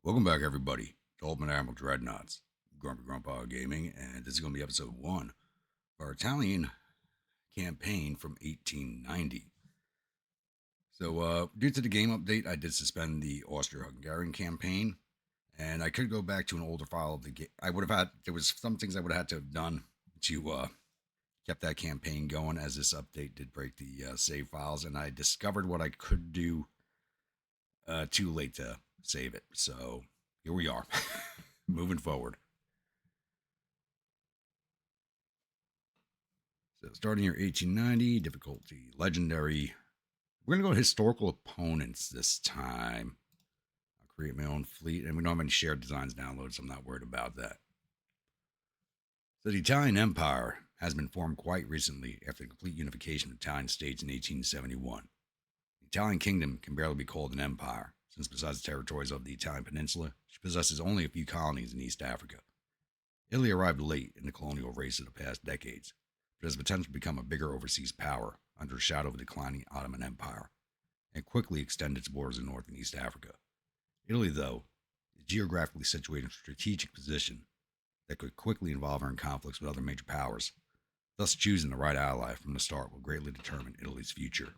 Welcome back, everybody, to Ultimate Admiral Dreadnaughts, Grumpy Grandpa Gaming, and this is going to be episode 1 of our Italian campaign from 1890. So, due to the game update, I did suspend the Austro-Hungarian campaign, and I could go back to an older file of the game. There was some things I would have had to have done to kept that campaign going, as this update did break the save files, and I discovered what I could do too late to save it. So, here we are, moving forward. So starting here, 1890, difficulty, legendary. We're going to go historical opponents this time. I'll create my own fleet, and we don't have any shared designs downloaded, so I'm not worried about that. So the Italian Empire has been formed quite recently after the complete unification of Italian states in 1871. The Italian kingdom can barely be called an empire, since besides the territories of the Italian peninsula, she possesses only a few colonies in East Africa. Italy arrived late in the colonial race of the past decades, but has potential to become a bigger overseas power under the shadow of a declining Ottoman Empire, and quickly extend its borders in North and East Africa. Italy, though, is geographically situated in a strategic position that could quickly involve her in conflicts with other major powers. Thus, choosing the right ally from the start will greatly determine Italy's future.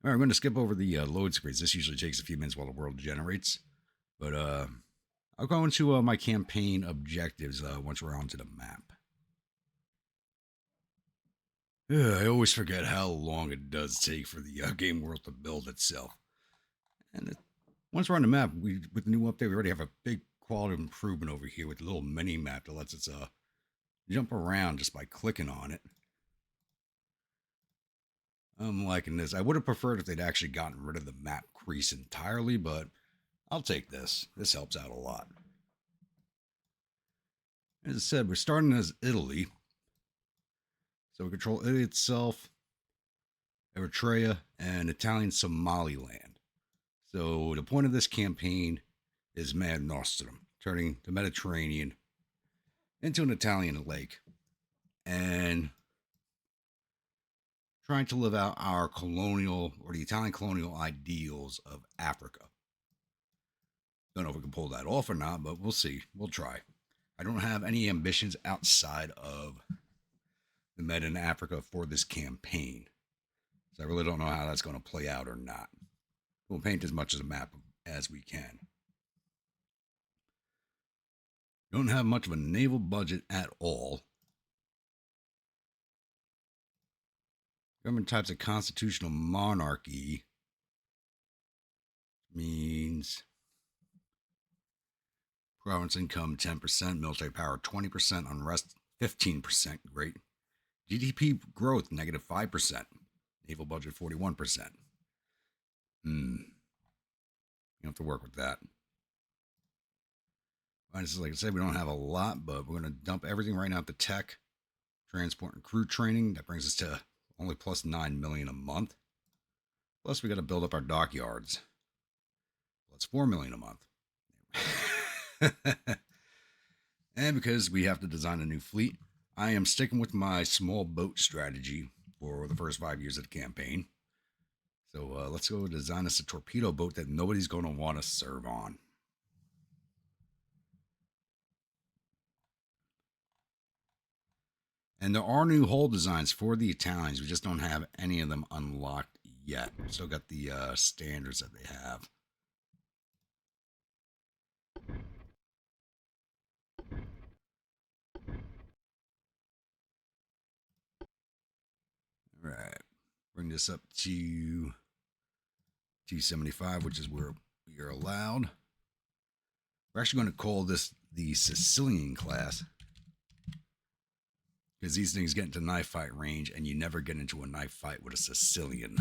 All right, I'm going to skip over the load screens. This usually takes a few minutes while the world generates, but I'll go into my campaign objectives once we're onto the map. I always forget how long it does take for the game world to build itself. And once we're on the map, with the new update, we already have a big quality improvement over here with the little mini map that lets us jump around just by clicking on it. I'm liking this. I would have preferred if they'd actually gotten rid of the map crease entirely, but I'll take this. This helps out a lot. As I said, we're starting as Italy. So we control Italy itself, Eritrea, and Italian Somaliland. So the point of this campaign is Mare Nostrum, turning the Mediterranean into an Italian lake and trying to live out our colonial or the Italian colonial ideals of Africa. Don't know if we can pull that off or not, but we'll see. We'll try. I don't have any ambitions outside of the Med in Africa for this campaign. So I really don't know how that's going to play out or not. We'll paint as much of the map as we can. Don't have much of a naval budget at all. Government types of constitutional monarchy means province income 10%, military power 20%, unrest 15%. Great. GDP growth negative 5%, naval budget 41%. You have to work with that. Like I said, we don't have a lot, but we're going to dump everything right now at the tech, transport, and crew training. That brings us to only plus 9 million a month. Plus, we got to build up our dockyards. Plus 4 million a month. And because we have to design a new fleet, I am sticking with my small boat strategy for the first 5 years of the campaign. So let's go design us a torpedo boat that nobody's going to want to serve on. And there are new hull designs for the Italians. We just don't have any of them unlocked yet. We've still got the standards that they have. All right. Bring this up to 275, which is where we are allowed. We're actually going to call this the Sicilian class, because these things get into knife fight range, and you never get into a knife fight with a Sicilian.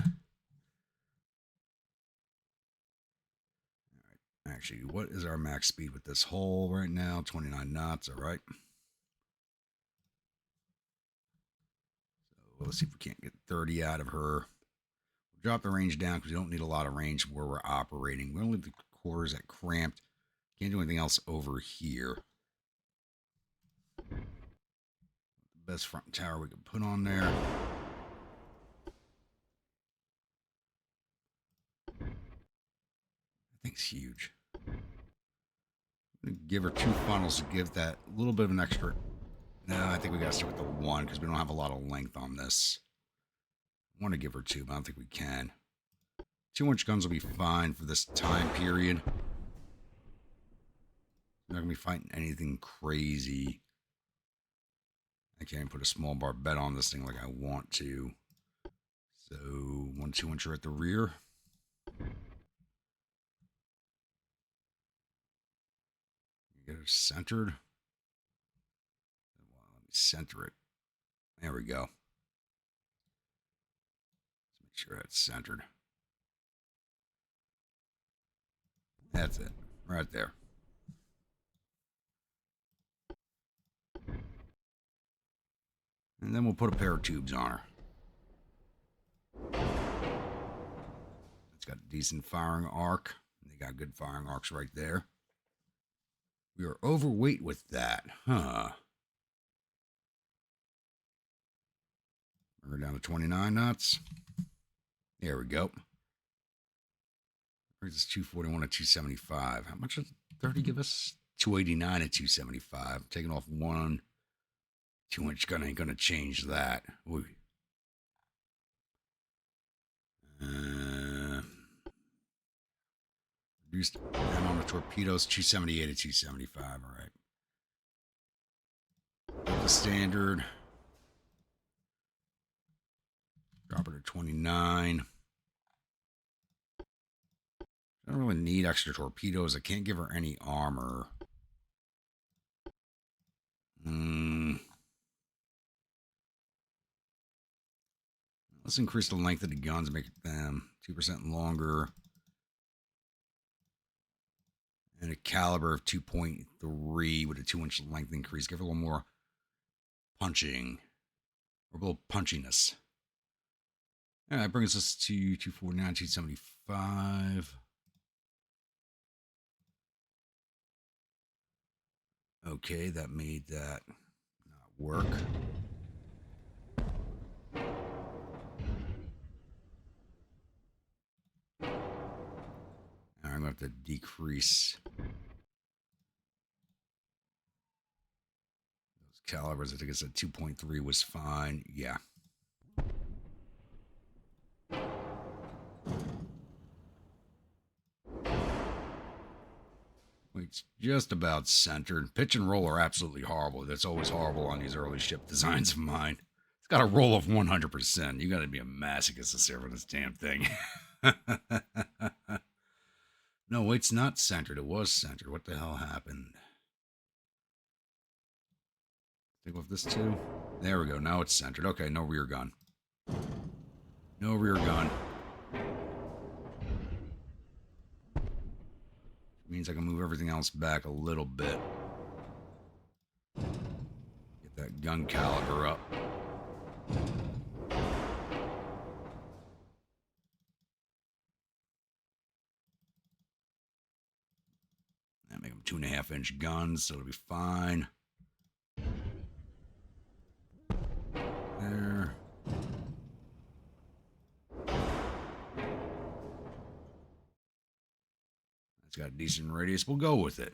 All right. Actually, what is our max speed with this hull right now? 29 knots. All right. So let's see if we can't get 30 out of her. We'll drop the range down because we don't need a lot of range where we're operating. We only leave the quarters at cramped. Can't do anything else over here. Best front tower we could put on there. I thing's huge. I'm going to give her 2 funnels to give that little bit of an extra. No, I think we got to stick with the 1 because we don't have a lot of length on this. I want to give her 2, but I don't think we can. 2-inch guns will be fine for this time period. We're not going to be fighting anything crazy. I can't even put a small barbette on this thing like I want to. So, 1 2-incher at the rear. Get it centered. Well, let me center it. There we go. Let's make sure that's centered. That's it. Right there. And then we'll put a pair of tubes on her. It's got a decent firing arc. They got good firing arcs right there. We are overweight with that, huh? We're down to 29 knots. There we go. Brings us 241 at 275. How much does 30 give us? 289 at 275. Taking off 1 2-inch gun ain't gonna change that. Ooh. Reduced down on the torpedoes, 278 at 275. All right. Put the standard. Drop it to 29. I don't really need extra torpedoes. I can't give her any armor. Let's increase the length of the guns, make them 2% longer. And a caliber of 2.3 with a 2-inch length increase. Give it a little more punching. Or a little punchiness. Yeah, that brings us to 249, 275. Okay, that made that not work. Now I'm going to have to decrease those calibers. I think I said 2.3 was fine. Yeah. It's just about centered. Pitch and roll are absolutely horrible. That's always horrible on these early ship designs of mine. It's got a roll of 100%. You got to be a masochist to serve on this damn thing. No, it's not centered. It was centered. What the hell happened? Take off this too. There we go. Now it's centered. Okay, no rear gun. No rear gun. Means I can move everything else back a little bit. Get that gun caliber up. And make them 2.5-inch guns, so it'll be fine. There. It's got a decent radius. We'll go with it.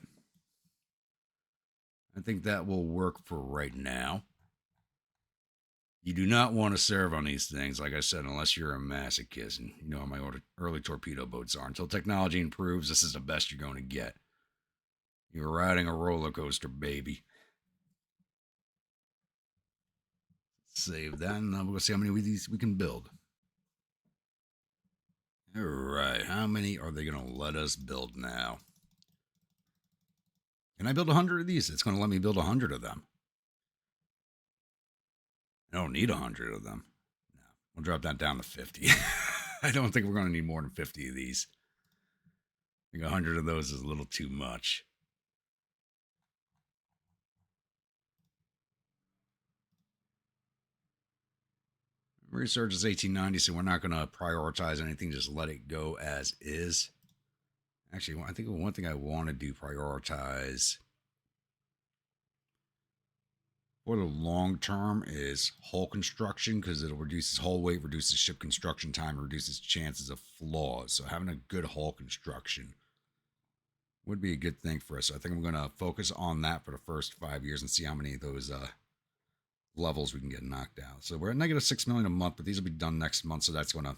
I think that will work for right now. You do not want to serve on these things, like I said, unless you're a masochist. And you know how my early torpedo boats are. Until technology improves, this is the best you're going to get. You're riding a roller coaster, baby. Save that, and then we'll see how many of these we can build. All right, how many are they going to let us build now? Can I build 100 of these? It's going to let me build 100 of them. I don't need 100 of them. No, we'll drop that down to 50. I don't think we're going to need more than 50 of these. I think 100 of those is a little too much. Research is 1890, so we're not going to prioritize anything. Just let it go as is. Actually, I think one thing I want to do prioritize for the long term is hull construction, because it'll reduce hull weight, reduces ship construction time, reduces chances of flaws. So having a good hull construction Would be a good thing for us. So I think I'm going to focus on that for the first 5 years and see how many of those levels we can get knocked out. So we're at negative 6 million a month, but these will be done next month. So that's going to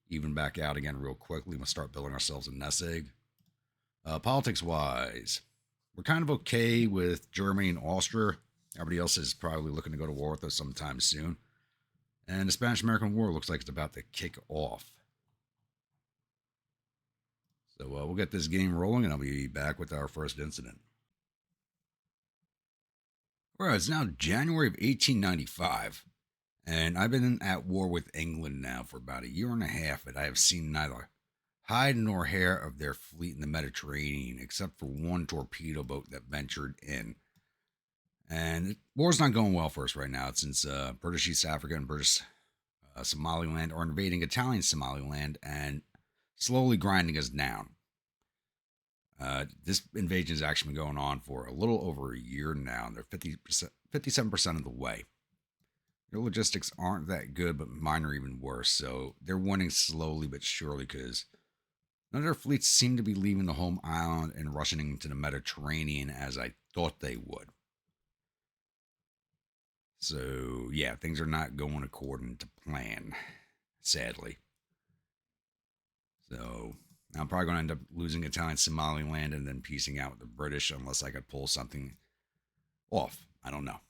even back out again real quickly. We'll start building ourselves a nest egg. Politics wise, we're kind of okay with Germany and Austria. Everybody else is probably looking to go to war with us sometime soon. And the Spanish-American War looks like it's about to kick off. So we'll get this game rolling, and I'll be back with our first incident. Well, it's now January of 1895, and I've been at war with England now for about a year and a half, and I have seen neither hide nor hair of their fleet in the Mediterranean, except for one torpedo boat that ventured in. And war's not going well for us right now, since British East Africa and British Somaliland are invading Italian Somaliland and slowly grinding us down. This invasion has actually been going on for a little over a year now, and they're 57% of the way. Their logistics aren't that good, but mine are even worse, so they're winning slowly but surely because none of their fleets seem to be leaving the home island and rushing into the Mediterranean as I thought they would. So, yeah, things are not going according to plan, sadly. So, I'm probably going to end up losing Italian Somaliland and then piecing out with the British unless I could pull something off. I don't know.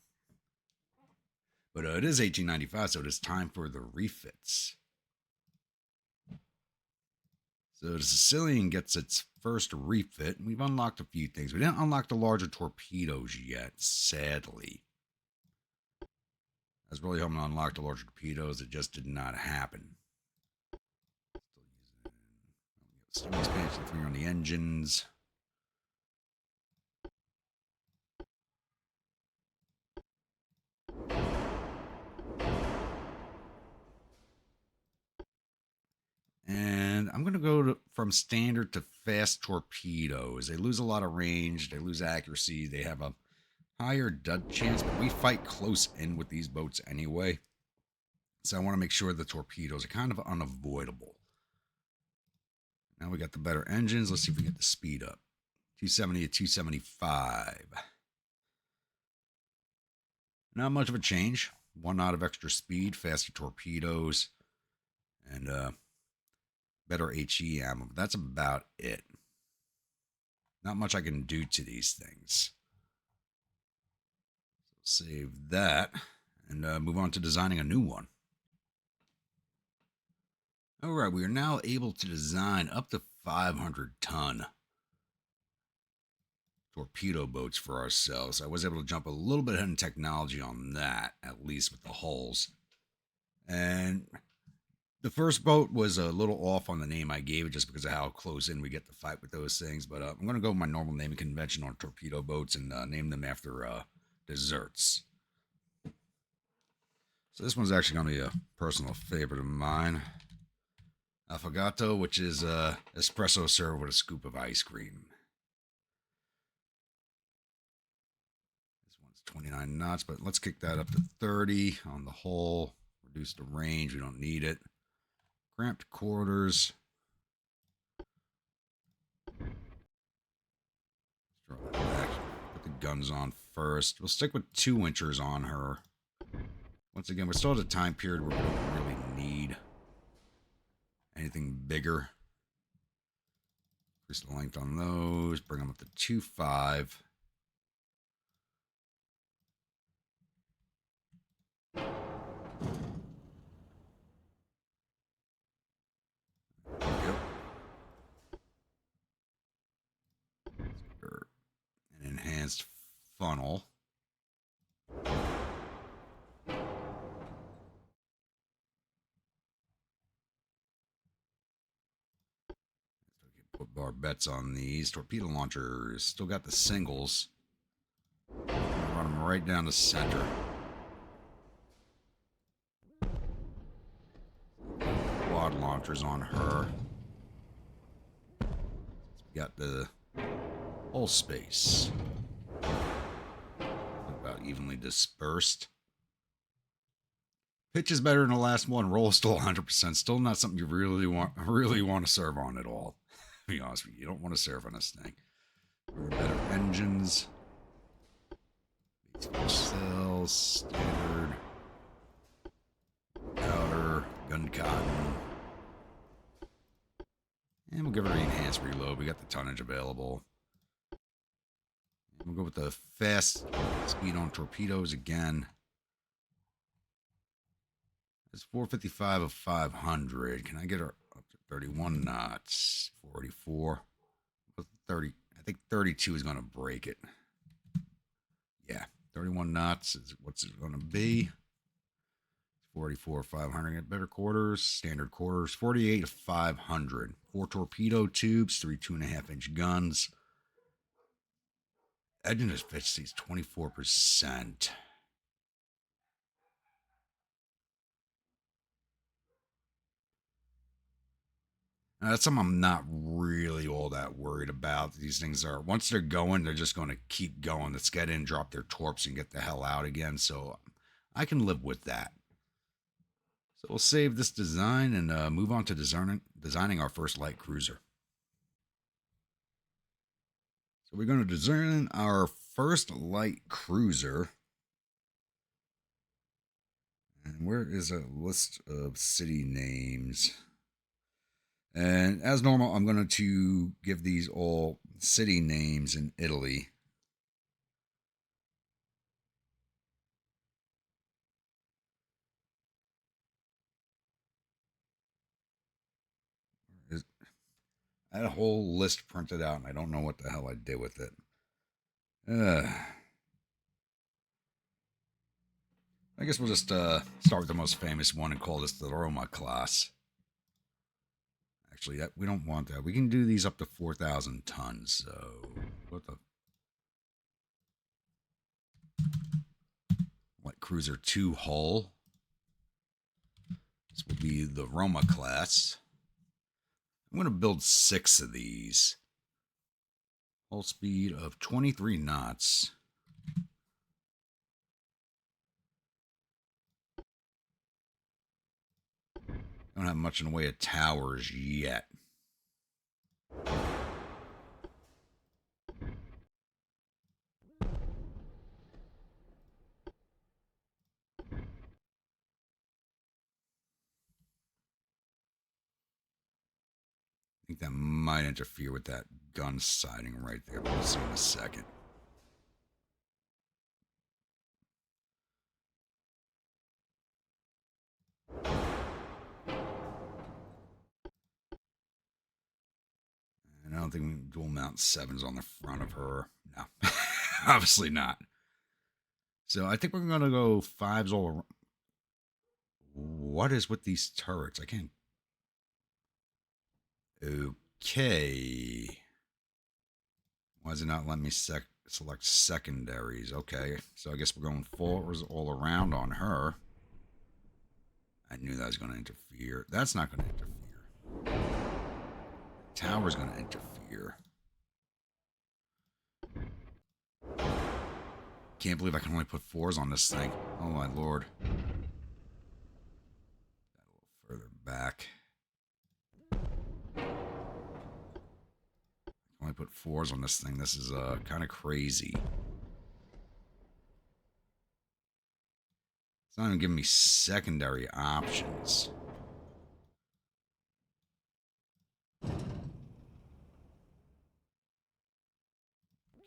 But it is 1895, so it is time for the refits. So the Sicilian gets its first refit. We've unlocked a few things. We didn't unlock the larger torpedoes yet, sadly. I was really hoping to unlock the larger torpedoes. It just did not happen. Still using expansion 3 on the engines. And I'm going to go from standard to fast torpedoes. They lose a lot of range. They lose accuracy. They have a higher dud chance, but we fight close in with these boats anyway. So I want to make sure the torpedoes are kind of unavoidable. Now we got the better engines. Let's see if we get the speed up. 270 to 275. Not much of a change. 1 knot of extra speed, faster torpedoes, and better HE ammo. But that's about it. Not much I can do to these things. So save that and move on to designing a new one. All right, we are now able to design up to 500-ton torpedo boats for ourselves. I was able to jump a little bit ahead in technology on that, at least with the hulls. And the first boat was a little off on the name I gave it just because of how close in we get to fight with those things. But I'm going to go with my normal naming convention on torpedo boats and name them after desserts. So this one's actually going to be a personal favorite of mine. Affogato, which is espresso served with a scoop of ice cream. This one's 29 knots, but let's kick that up to 30 on the hull. Reduce the range. We don't need it. Cramped quarters. Let's draw that back. Put the guns on first. We'll stick with 2 inchers on her. Once again, we're still at a time period where we don't really need anything bigger. Increase the length on those. Bring them up to 2.5. Yep. An enhanced funnel. Put our bets on these torpedo launchers. Still got the singles. Run them right down the center. Quad launchers on her. We got the whole space about evenly dispersed. Pitch is better than the last one. Roll still 100%. Still not something you really want to serve on at all. To be honest with you, you don't want to serve on this thing. Better engines. Cells, standard. Powder, gun cotton. And we'll give her an enhanced reload. We got the tonnage available. And we'll go with the fast speed on torpedoes again. It's 455 of 500. Can I get her up to 31 knots? 44. 30. I think 32 is going to break it. Yeah, 31 knots is what's it going to be. 44 500. Get better quarters, standard quarters. 48 of 500. 4 torpedo tubes, 3 2.5-inch guns. Engine efficiency is 24%. Now, that's something I'm not really all that worried about. These things are, once they're going, they're just going to keep going. Let's get in, drop their torps, and get the hell out again. So I can live with that. So we'll save this design and move on to designing our first light cruiser. So we're going to design our first light cruiser. And where is a list of city names? And as normal, I'm going to give these all city names in Italy. I had a whole list printed out, and I don't know what the hell I did with it. I guess we'll just start with the most famous one and call this the Roma class. Actually, we don't want that. We can do these up to 4,000 tons. So, what the? Light Cruiser 2 hull. This will be the Roma class. I'm going to build 6 of these. Hull speed of 23 knots. Don't have much in the way of towers yet. I think that might interfere with that gun sighting right there. We'll see in a second. And I don't think we can dual mount 7s on the front of her. No, obviously not. So I think we're going to go 5s all around. What is with these turrets? I can't. Okay. Why does it not let me select secondaries? Okay, so I guess we're going 4s all around on her. I knew that was going to interfere. That's not going to interfere. Tower's going to interfere. Can't believe I can only put 4s on this thing. Oh my lord. A little further back. Only put 4s on this thing. This is kind of crazy. It's not even giving me secondary options.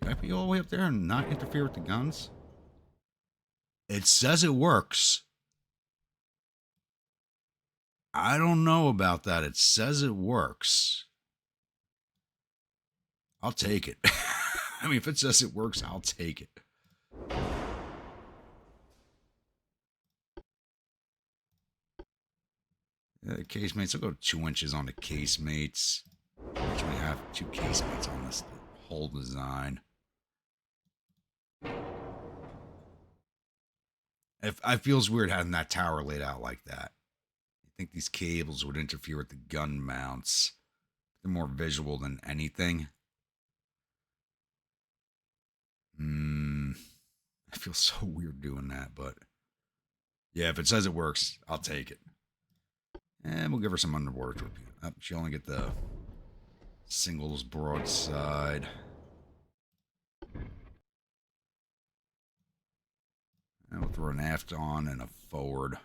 Can I be all the way up there and not interfere with the guns? It says it works. I don't know about that. It says it works. I'll take it. I mean, if it says it works, I'll take it. Casemates, I'll go 2 inches on the casemates. Actually have 2 casemates on this whole design. It feels weird having that tower laid out like that. You think these cables would interfere with the gun mounts? They're more visual than anything. I feel so weird doing that, but yeah, if it says it works, I'll take it. And we'll give her some underwater torpedo. Oh, she'll only get the singles broadside. And we'll throw an aft on and a forward.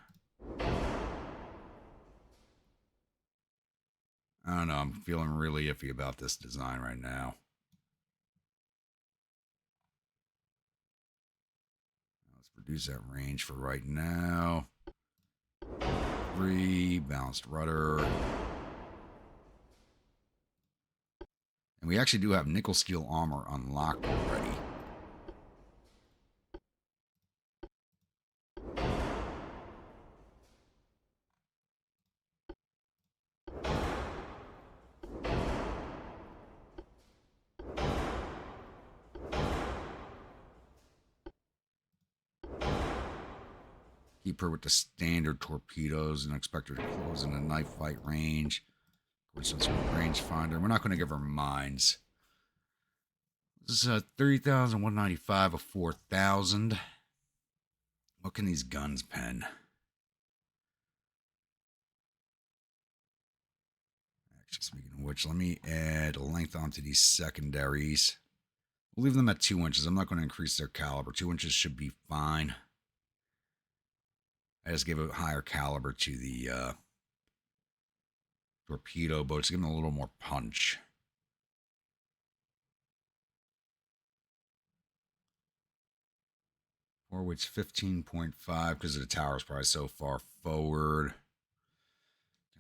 I don't know. I'm feeling really iffy about this design right now. Let's reduce that range for right now. 3, balanced rudder. And we actually do have nickel steel armor unlocked already. Keep her with the standard torpedoes and expect her to close in a knife fight range. Of course, that's a rangefinder. We're not going to give her mines. This is 3,195 of 4,000. What can these guns pen? Actually, speaking of which, let me add a length onto these secondaries. We'll leave them at 2 inches. I'm not going to increase their caliber. 2 inches should be fine. I just gave a higher caliber to the torpedo boats, give them a little more punch. Forward's 15.5 because the tower's probably so far forward.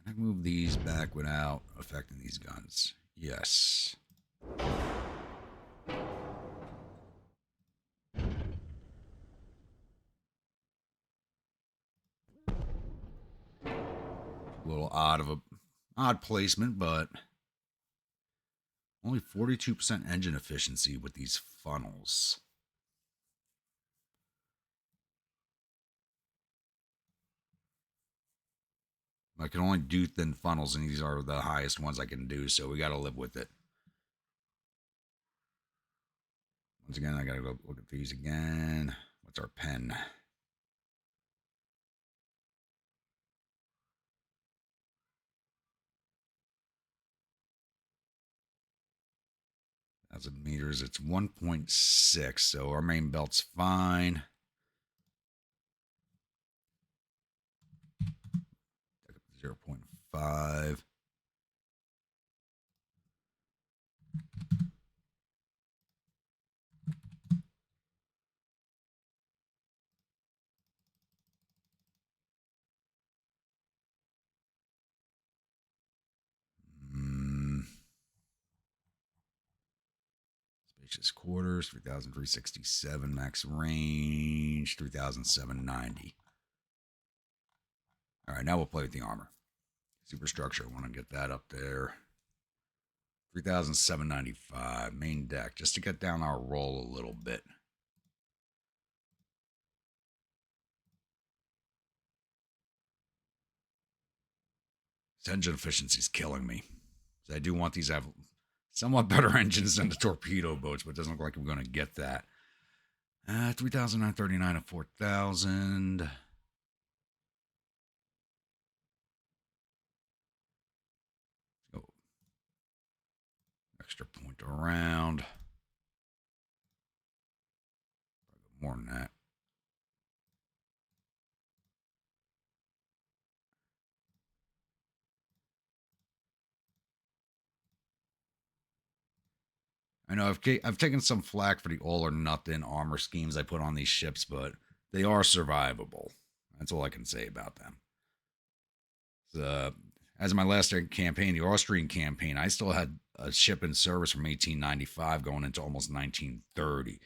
Can I move these back without affecting these guns? Yes. A little odd placement, but only 42% engine efficiency with these funnels. I can only do thin funnels, and these are the highest ones I can do, so we got to live with it. Once again, I got to go look at these again. What's our pen? Thousand meters, it's 1.6, so our main belt's fine. 0.5. Spacious quarters, 3,367. Max range, 3,790. All right, now we'll play with the armor. Superstructure, I want to get that up there. 3,795. Main deck, just to get down our roll a little bit. This engine efficiency is killing me. So I do want these to have somewhat better engines than the torpedo boats, but it doesn't look like we're going to get that. 3,939 of 4,000. Go extra point around. More than that. I know I've taken some flack for the all or nothing armor schemes I put on these ships, but they are survivable. That's all I can say about them. As my last campaign, the Austrian campaign, I still had a ship in service from 1895 going into almost 1930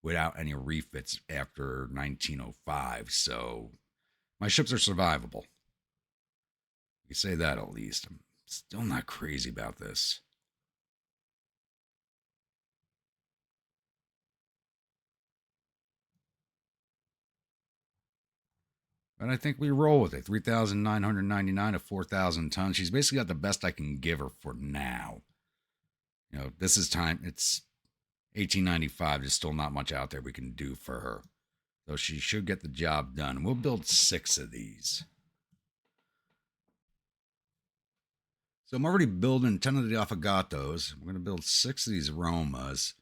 without any refits after 1905. So my ships are survivable. You say that at least. I'm still not crazy about this. But I think we roll with it. 3,999 of 4,000 tons. She's basically got the best I can give her for now. You know, this is time. It's 1895. There's still not much out there we can do for her. So she should get the job done. We'll build 6 of these. So I'm already building 10 of the Affogatos. We're going to build 6 of these Romas.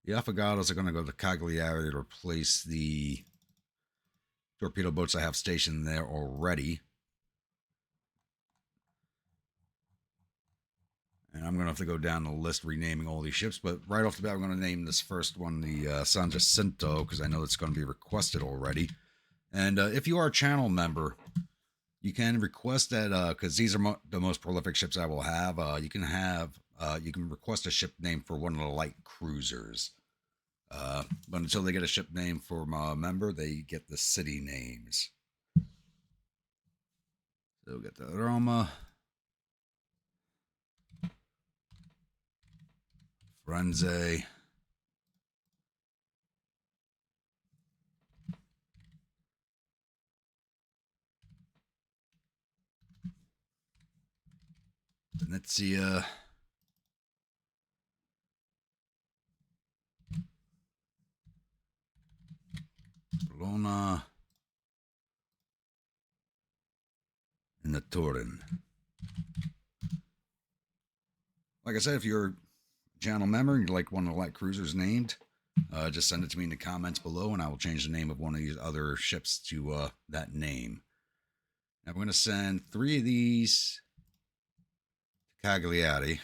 The Affogatos are going to go to Cagliari to replace the torpedo boats I have stationed there already. And I'm going to have to go down the list renaming all these ships. But right off the bat, I'm going to name this first one the San Jacinto, because I know it's going to be requested already. And if you are a channel member, you can request that, because these are the most prolific ships I will have. You can request a ship name for one of the light cruisers. But until they get a ship name from a member, they get the city names. So we'll get the Roma, Firenze, Venezia, Bologna, and the Turin. Like I said, if you're a channel member and you like one of the light cruisers named, just send it to me in the comments below, and I will change the name of one of these other ships to that name. Now we're going to send 3 of these to Cagliari.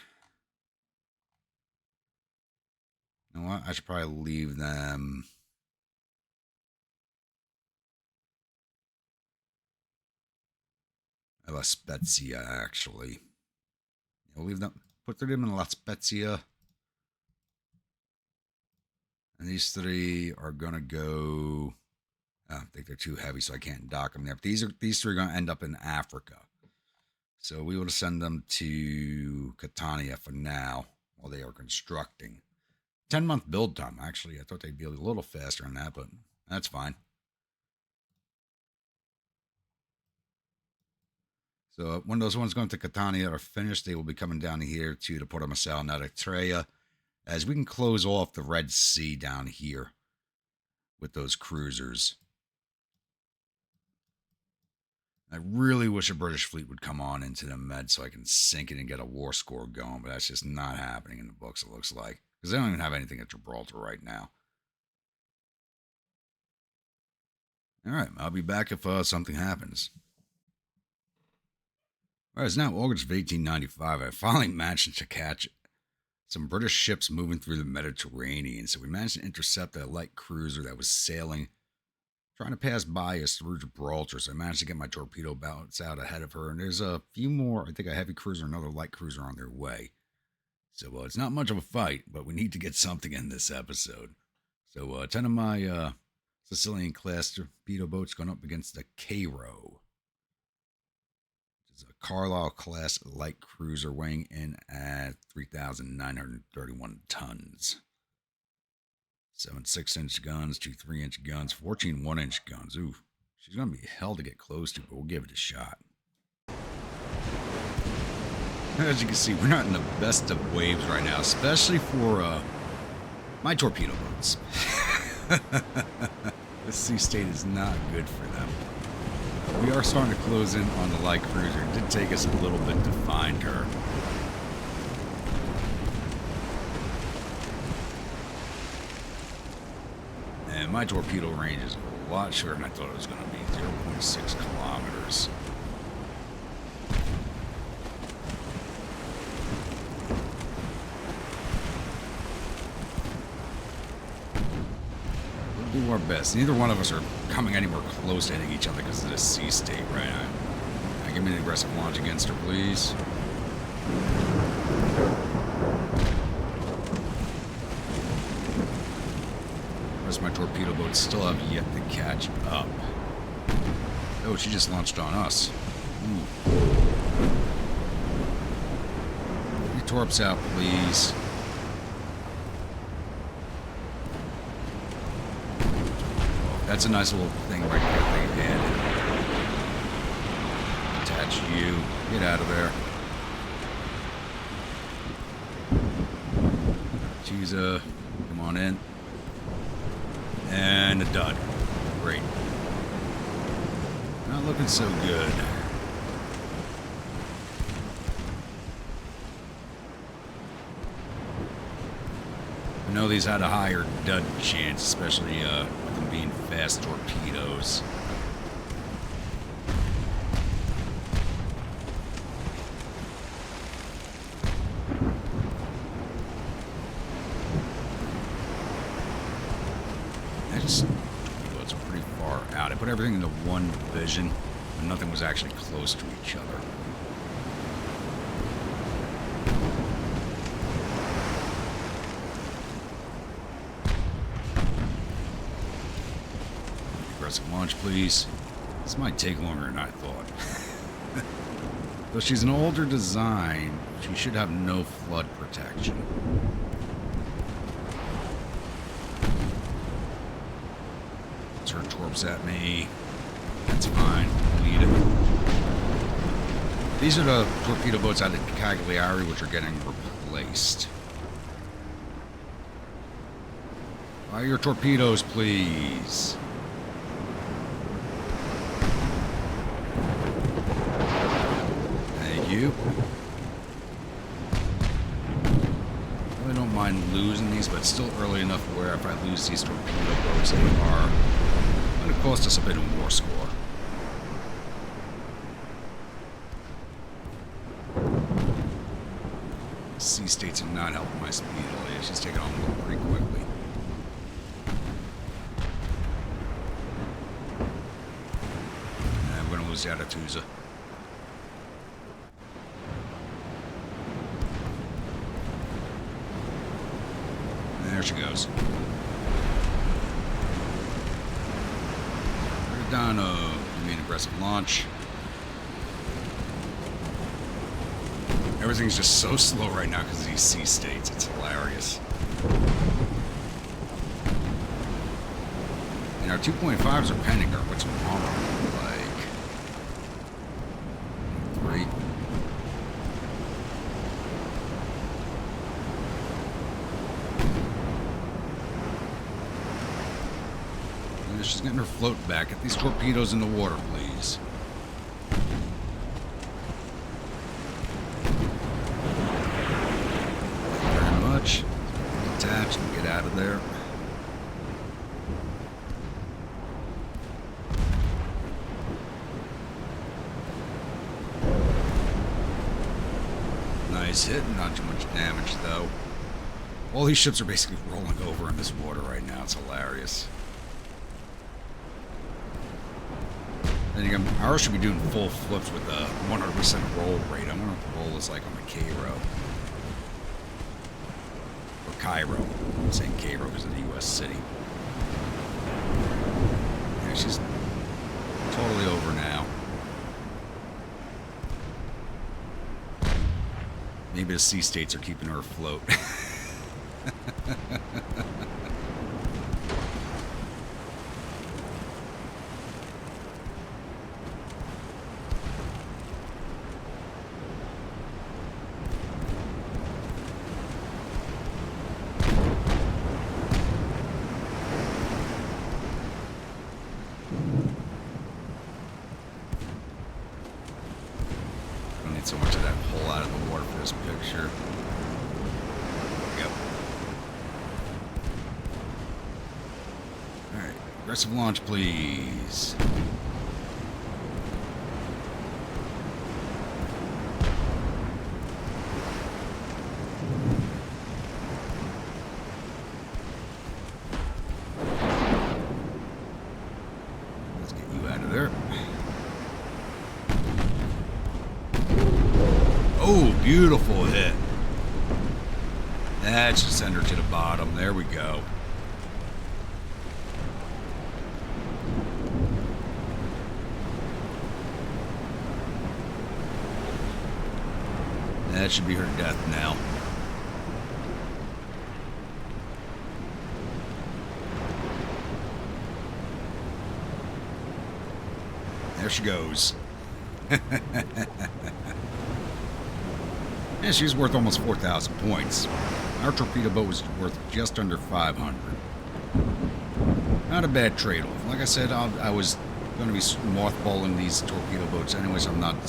You know what? I should probably leave them. La Spezia, actually. We'll leave them. Put them in La Spezia. And these 3 are gonna go. I think they're too heavy, so I can't dock them there. But these 3 are gonna end up in Africa. So we will send them to Catania for now while they are constructing. 10-month build time, actually. I thought they'd be a little faster than that, but that's fine. So when those ones going to Catania are finished, they will be coming down here to the Port of Marseille and Eritrea, as we can close off the Red Sea down here with those cruisers. I really wish a British fleet would come on into the Med so I can sink it and get a war score going, but that's just not happening in the books, it looks like. Because they don't even have anything at Gibraltar right now. Alright, I'll be back if something happens. Alright, it's now August of 1895. I finally managed to catch some British ships moving through the Mediterranean. So we managed to intercept a light cruiser that was sailing, trying to pass by us through Gibraltar. So I managed to get my torpedo boats out ahead of her. And there's a few more, I think a heavy cruiser and another light cruiser on their way. So it's not much of a fight, but we need to get something in this episode. So 10 of my Sicilian-class torpedo boats going up against the Cairo. Which is a Carlisle-class light cruiser weighing in at 3,931 tons. 7 6-inch guns, 2 3-inch guns, 14 1-inch guns. Ooh, she's going to be hell to get close to, but we'll give it a shot. As you can see, we're not in the best of waves right now, especially for my torpedo boats. This sea state is not good for them. We are starting to close in on the light cruiser. It did take us a little bit to find her. And my torpedo range is a lot shorter than I thought it was going to be. 0.6 kilometers. We'll do our best. Neither one of us are coming anywhere close to hitting each other because of this sea state right now. Give me the aggressive launch against her, please. The rest of my torpedo boats still have yet to catch up. Oh, she just launched on us. Ooh. Get your torps out, please. Oh, that's a nice little thing right there they added. Attach you. Get out of there. Cheesa, come on in. And a dud. Great. Not looking so good. I know these had a higher dud chance, especially with them being fast torpedoes. these boats are pretty far out. I put everything into one division, and nothing was actually close to each other. Aggressive launch, please. This might take longer than I thought. Though she's an older design, she should have no flood protection. Turn torps at me. That's fine. Lead it. These are the torpedo boats out of Cagliari, which are getting replaced. Fire your torpedoes, please. Thank you. Really don't mind losing these, but it's still early enough where if I lose these torpedo boats, they are going to cost us a bit of more score. Sea states are not helping my speed at all. She's taking on pretty quickly. And we're going to lose the Adatusa. There she goes. Verdano, you mean aggressive launch. Everything's just so slow right now because of these sea states. It's hilarious. And our 2.5s are pending. Or what's wrong? Like 3. And she's getting her float back. Get these torpedoes in the water, please. Attach and get out of there. Nice hit, not too much damage though. All these ships are basically rolling over in this water right now. It's hilarious. Then again, ours should be doing full flips with a 100% roll rate. I wonder what the roll is like on the Cairo. Cairo. I'm saying Cairo because of the U.S. city. Yeah, she's totally over now. Maybe the sea states are keeping her afloat. So much of that pull out of the water for this picture. Yep. Alright, aggressive launch, please. Let's get you out of there. Oh, beautiful hit. That should send her to the bottom. There we go. That should be her death now. There she goes. Yeah, she's worth almost 4,000 points. Our torpedo boat was worth just under 500. Not a bad trade-off. Like I said, I was going to be mothballing these torpedo boats anyways. I'm not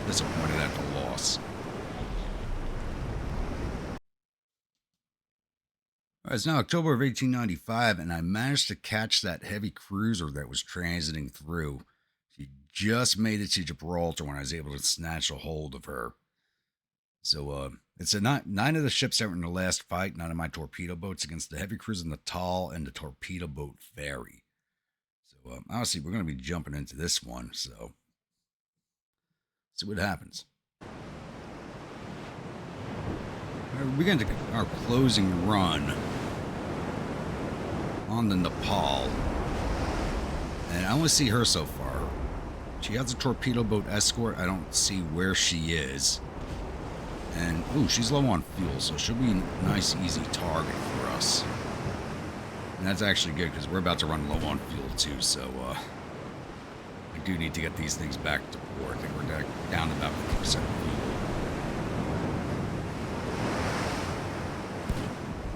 disappointed at the loss. It's now October of 1895, and I managed to catch that heavy cruiser that was transiting through. She just made it to Gibraltar when I was able to snatch a hold of her. So it's a nine of the ships that were in the last fight, nine of my torpedo boats against the heavy cruiser Natal and the torpedo boat Fairy. So obviously we're going to be jumping into this one, so see what happens. We begin to our closing run on the Nepal, and I only see her so far. She has a torpedo boat escort. I don't see where she is. And, ooh, she's low on fuel, so she'll be a nice, easy target for us. And that's actually good, because we're about to run low on fuel, too, so, I do need to get these things back to port. I think we're down to about 50% fuel.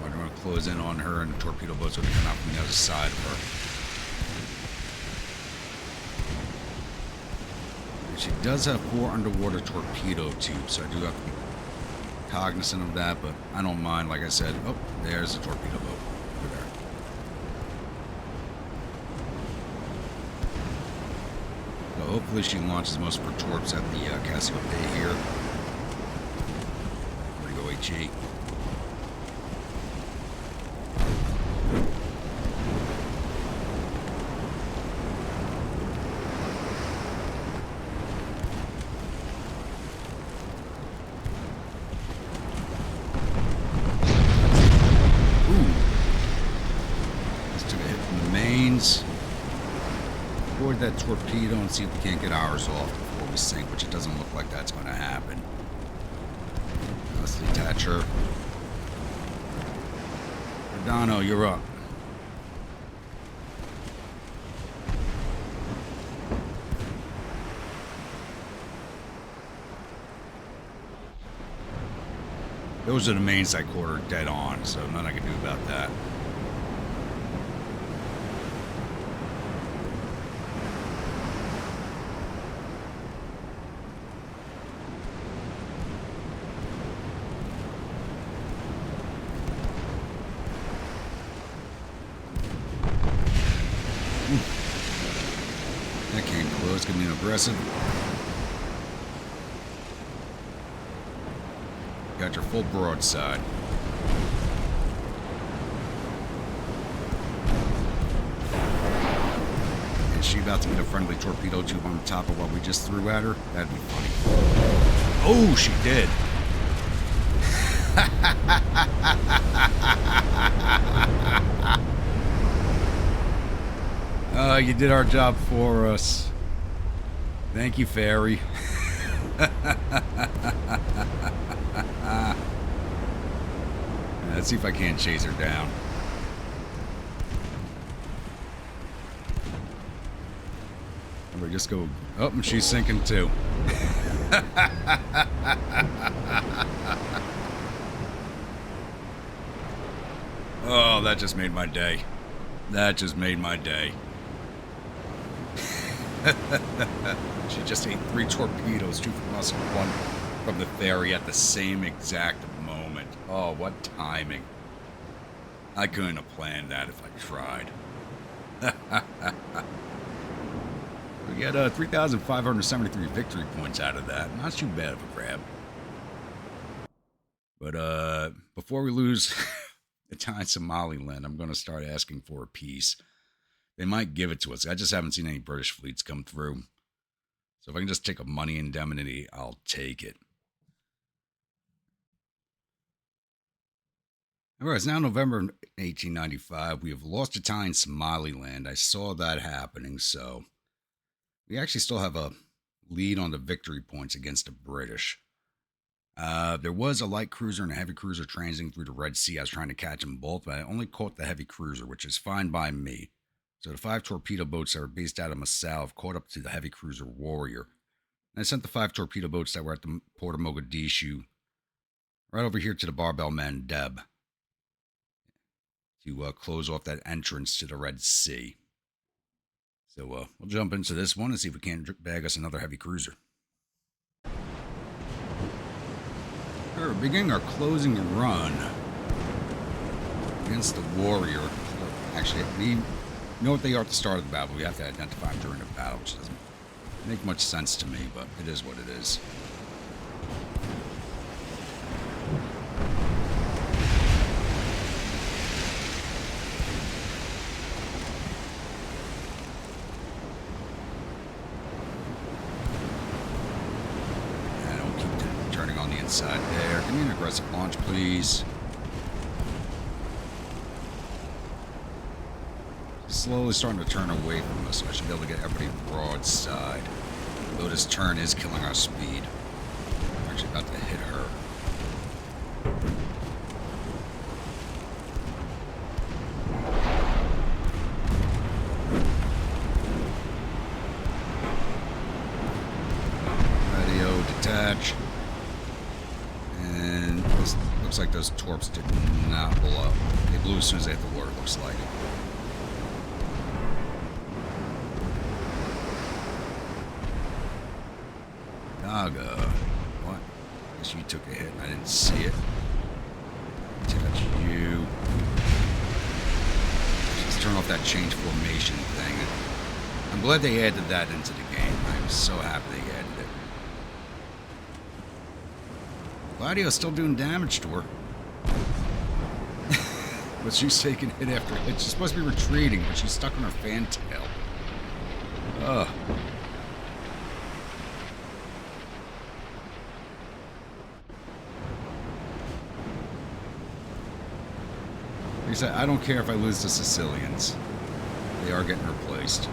We're going to close in on her, and the torpedo boats are going to come out from the other side of her. And she does have 4 underwater torpedo tubes, so I do have to be cognizant of that, but I don't mind. Like I said, oh, there's a torpedo boat over there. So hopefully she launches most of her torps at the Cassiopeia here. There we go, HE. Board that torpedo and see if we can't get ours off before we sink, which it doesn't look like that's going to happen. Let's detach her. Cardano, you're up. Those are the main side quarter dead on, so nothing I can do about that. That came close, gonna be an aggressive. Got your full broadside. Is she about to get a friendly torpedo tube on the top of what we just threw at her? That'd be funny. Oh, she did. You did our job for us. Thank you, Fairy. Let's see if I can't chase her down. We just go. Oh, and she's sinking too. Oh, that just made my day. That just made my day. She just ate 3 torpedoes, 2 from us and 1 from the Fairy at the same exact moment. Oh, what timing. I couldn't have planned that if I tried. We get 3,573 victory points out of that. Not too bad of a grab. But before we lose Italian Somaliland, I'm going to start asking for a peace. They might give it to us. I just haven't seen any British fleets come through. So if I can just take a money indemnity, I'll take it. Alright, it's now November 1895. We have lost Italian Somaliland. I saw that happening, so we actually still have a lead on the victory points against the British. There was a light cruiser and a heavy cruiser transiting through the Red Sea. I was trying to catch them both, but I only caught the heavy cruiser, which is fine by me. So the 5 torpedo boats that were based out of Masao have caught up to the heavy cruiser Warrior. And I sent the 5 torpedo boats that were at the port of Mogadishu right over here to the Barbel Mandeb to close off that entrance to the Red Sea. So we'll jump into this one and see if we can't bag us another heavy cruiser. We're beginning our closing run against the Warrior. Actually, we know what they are at the start of the battle. We have to identify them during the battle, which doesn't make much sense to me, but it is what it is. aggressive launch, please. Slowly starting to turn away from us, so I should be able to get everybody broadside. Though this turn is killing our speed. I'm actually about to hit her. Radio detach. And this looks like those torps did not blow. They blew as soon as they hit the water, looks like. What? I guess you took a hit and I didn't see it. Touch you. Let's turn off that change formation thing. I'm glad they added that into the game. I'm so happy they added it. Gladio's still doing damage to her. But she's taking hit after hit. She's supposed to be retreating, but she's stuck on her fantail. Ugh. I don't care if I lose the Sicilians. They are getting replaced.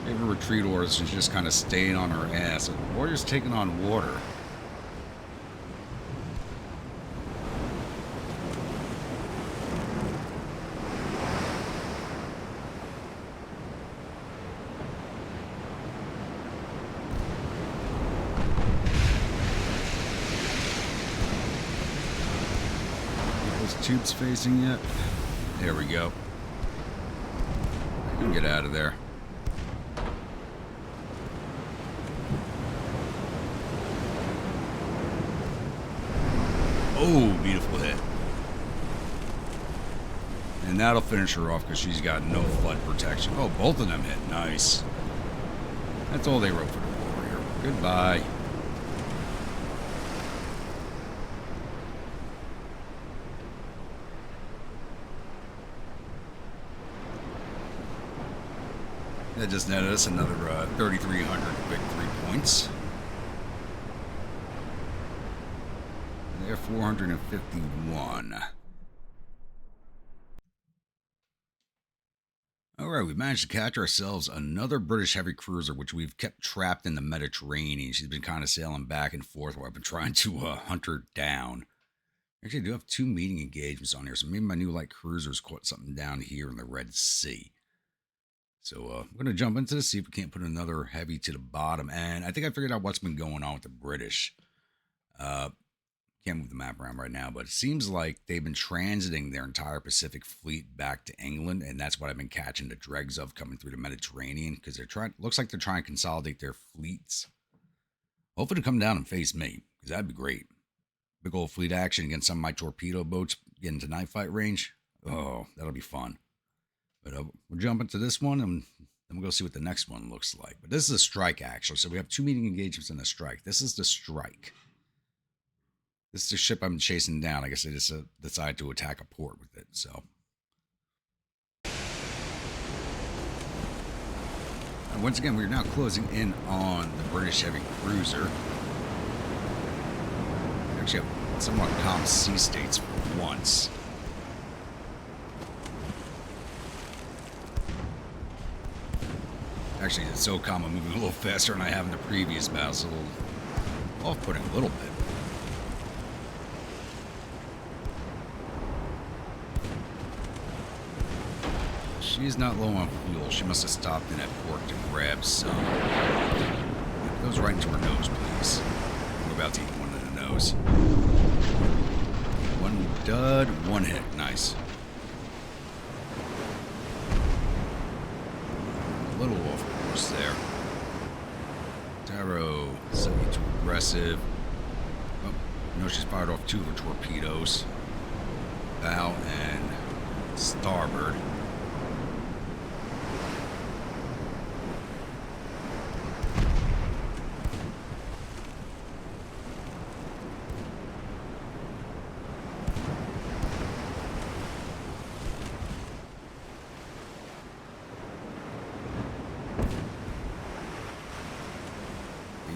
Gave her retreat orders and she's just kind of staying on her ass. The warrior's taking on water. Tubes facing yet? There we go. I can get out of there. Oh, beautiful hit. And that'll finish her off because she's got no flood protection. Oh, both of them hit. Nice. That's all they wrote for the warrior. Goodbye. That just netted us another 3,300 victory points. They're 451. Alright, we managed to catch ourselves another British heavy cruiser, which we've kept trapped in the Mediterranean. She's been kind of sailing back and forth while I've been trying to hunt her down. Actually, I do have 2 meeting engagements on here, so maybe my new light cruiser's caught something down here in the Red Sea. So I'm going to jump into this, see if we can't put another heavy to the bottom. And I think I figured out what's been going on with the British. Can't move the map around right now, but it seems like they've been transiting their entire Pacific fleet back to England. And that's what I've been catching the dregs of coming through the Mediterranean. Because they're trying, looks like they're trying to consolidate their fleets. Hopefully to come down and face me, because that'd be great. Big old fleet action against some of my torpedo boats getting to night fight range. Oh, that'll be fun. But we'll jump into this one, and then we'll go see what the next one looks like. But this is a strike, actually. So we have 2 meeting engagements and a strike. This is the strike. This is the ship I'm chasing down. I guess I just decided to attack a port with it, so. And once again, we're now closing in on the British heavy cruiser. We actually have somewhat calm sea states for once. Actually, it's so calm, I'm moving a little faster than I have in the previous battle, so a little off-putting a little bit. She's not low on fuel. She must have stopped in at port to grab some. It goes right into her nose, please. We're about to eat one in the nose. One dud, 1 hit. Nice. A little off course there. Taro, slightly too aggressive. Oh, you know she's fired off 2 of her torpedoes. Bow and starboard.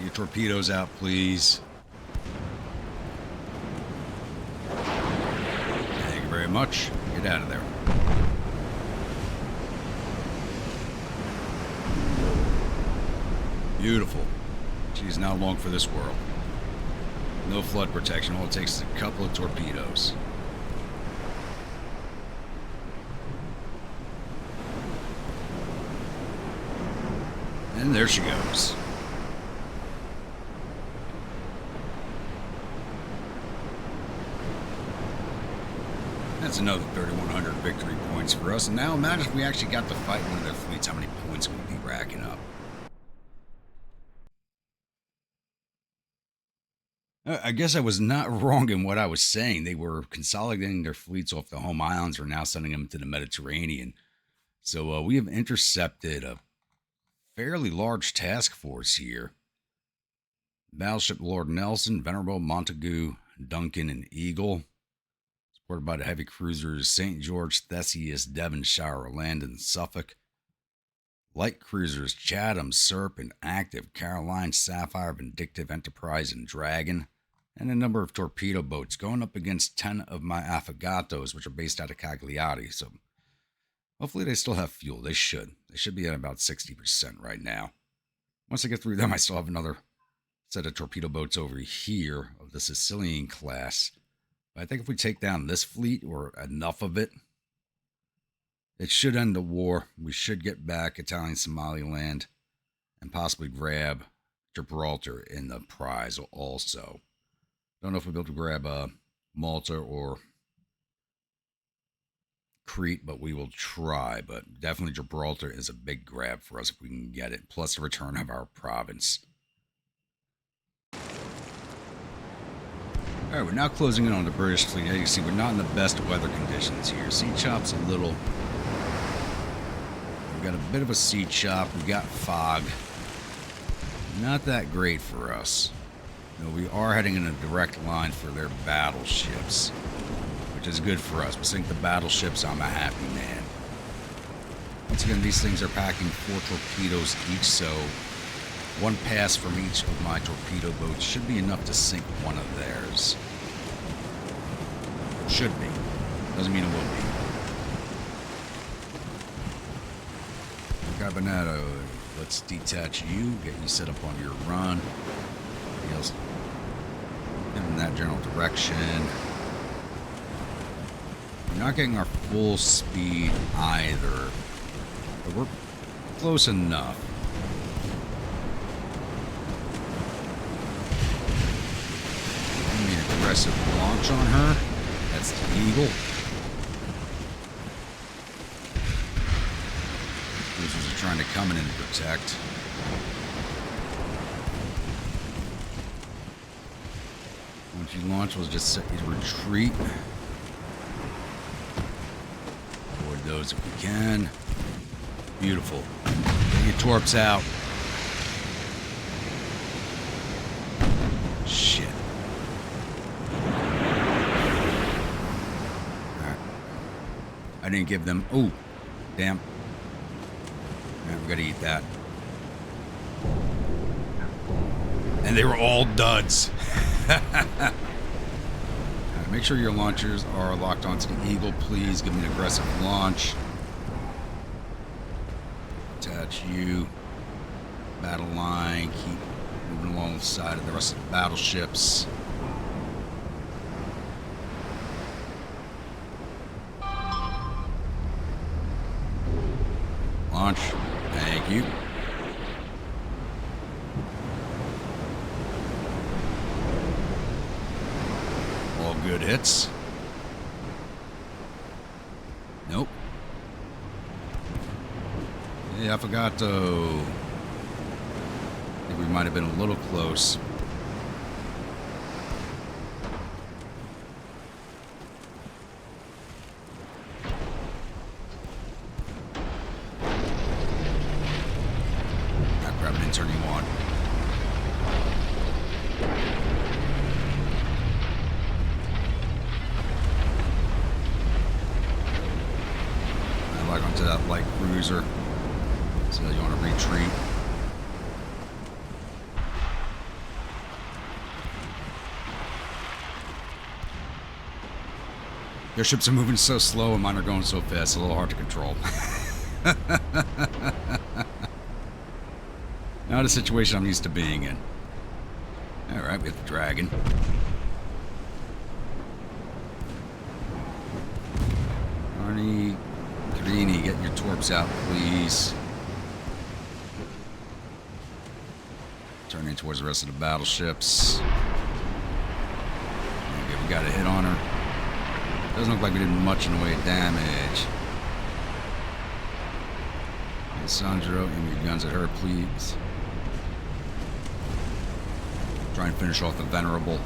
your torpedoes out, please. Thank you very much. Get out of there. Beautiful. She's now long for this world. No flood protection. All it takes is a couple of torpedoes. And there she goes. That's another 3,100 victory points for us. And now imagine if we actually got to fight one of their fleets, how many points we'd be racking up. I guess I was not wrong in what I was saying. They were consolidating their fleets off the home islands. We're now sending them to the Mediterranean. So we have intercepted a fairly large task force here. Battleship Lord Nelson, Venerable, Montagu, Duncan, and Eagle. Supported by the heavy cruisers St. George, Theseus, Devonshire, Landon, Suffolk. Light cruisers Chatham, Serpent, Active, Caroline, Sapphire, Vindictive, Enterprise, and Dragon. And a number of torpedo boats going up against 10 of my Affogatos, which are based out of Cagliari. So hopefully they still have fuel. They should. They should be at about 60% right now. Once I get through them, I still have another set of torpedo boats over here of the Sicilian class. But I think if we take down this fleet, or enough of it, it should end the war. We should get back Italian Somaliland and possibly grab Gibraltar in the prize also. Don't know if we'll be able to grab Malta or Crete, but we will try. But definitely Gibraltar is a big grab for us if we can get it. Plus the return of our province. Alright, we're now closing in on the British fleet. As you can see, we're not in the best weather conditions here. Sea chop's a little... We've got a bit of a sea chop. We've got fog. Not that great for us. No, we are heading in a direct line for their battleships, which is good for us. We sink the battleships, I'm a happy man. Once again, these things are packing 4 torpedoes each, so one pass from each of my torpedo boats should be enough to sink one of theirs. Should be. Doesn't mean it will be. Carbonado, let's detach you, get you set up on your run. Else, give them that general direction. We're not getting our full speed either, but we're close enough. I mean, an aggressive launch on her. That's the Eagle. Cruisers are trying to come in and protect. Once you launch, we'll just set you to retreat. Avoid those if we can. Beautiful. Get your torps out. Shit. Alright. I didn't give them... Oh, damn. Alright, we gotta eat that. And they were all duds. Right, make sure your launchers are locked onto the Eagle, please. Give me an aggressive launch. Attach you. Battle line. Keep moving along the side of the rest of the battleships. Launch. Thank you. Good hits. Nope. Yeah, I forgot to... I think we might have been a little close. Ah, crap, I didn't turn you on. Onto that light cruiser. So you want to retreat. Their ships are moving so slow and mine are going so fast, it's a little hard to control. Not a situation I'm used to being in. Alright, we have the dragon. Arnie, Carini, get your torps out, please. Turning towards the rest of the battleships. Okay, we got a hit on her. Doesn't look like we did much in the way of damage. Sandro, aim your guns at her, please. Try and finish off the Venerable.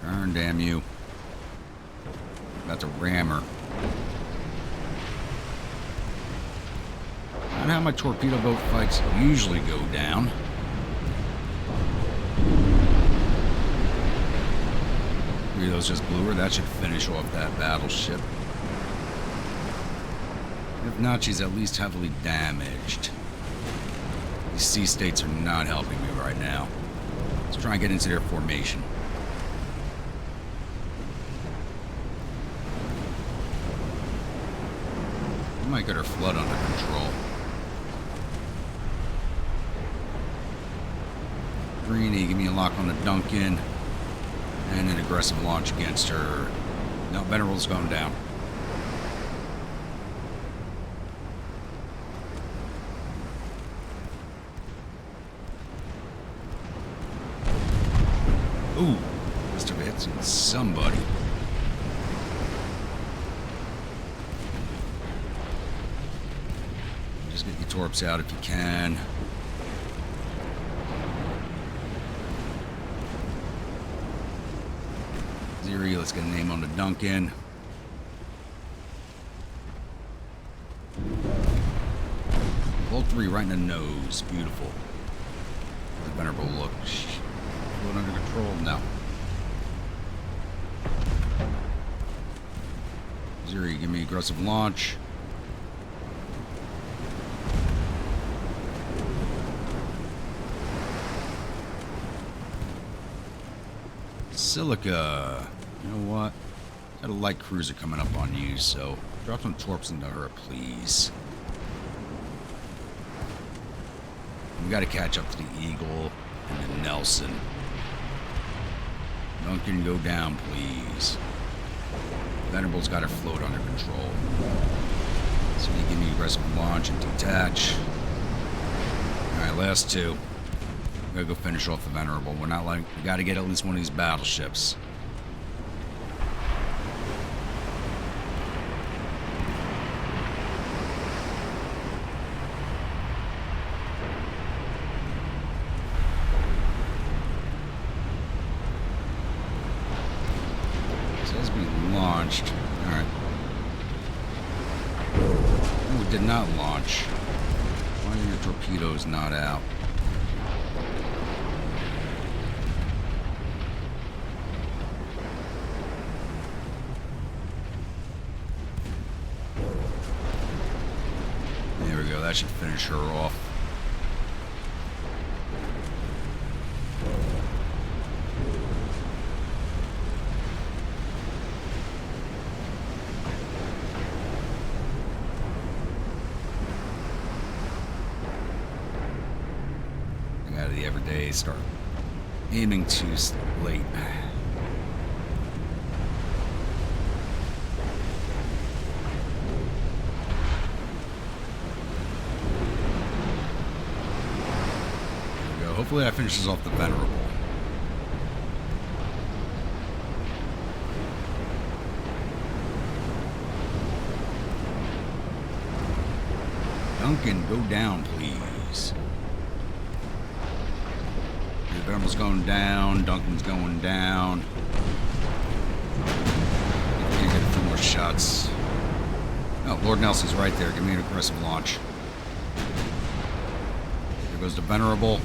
Darn damn you. About to ram her. Not how my torpedo boat fights usually go down. Maybe those just blew her. That should finish off that battleship. If not, she's at least heavily damaged. These sea states are not helping me right now. Let's try and get into their formation. We might get her flood under control. Greenie, give me a lock on the Duncan. And an aggressive launch against her. No, Venerable's going down. Ooh, must have hit somebody. Just get your torps out if you can. Ziri, let's get a name on the Duncan. Bolt 3 right in the nose. Beautiful. The Venerable look. Going under control? No. Ziri, give me aggressive launch. Silica. You know what? Got a light cruiser coming up on you, so drop some torps into her, please. We got to catch up to the Eagle and the Nelson. Duncan, go down, please. Venerable's got her float under control. So you give me aggressive launch and detach. Alright, last two. We gotta go finish off the Venerable. We're not like, we gotta get at least one of these battleships. Says we launched. Alright. No, we did not launch. Why are your torpedoes not out? There we go, that should finish her off. Out of the everyday, start aiming too late. Hopefully that finishes off the Venerable. Duncan, go down, please. The Venerable's going down. Duncan's going down. You get a few more shots. Oh, Lord Nelson's right there. Give me an aggressive launch. There goes the Venerable.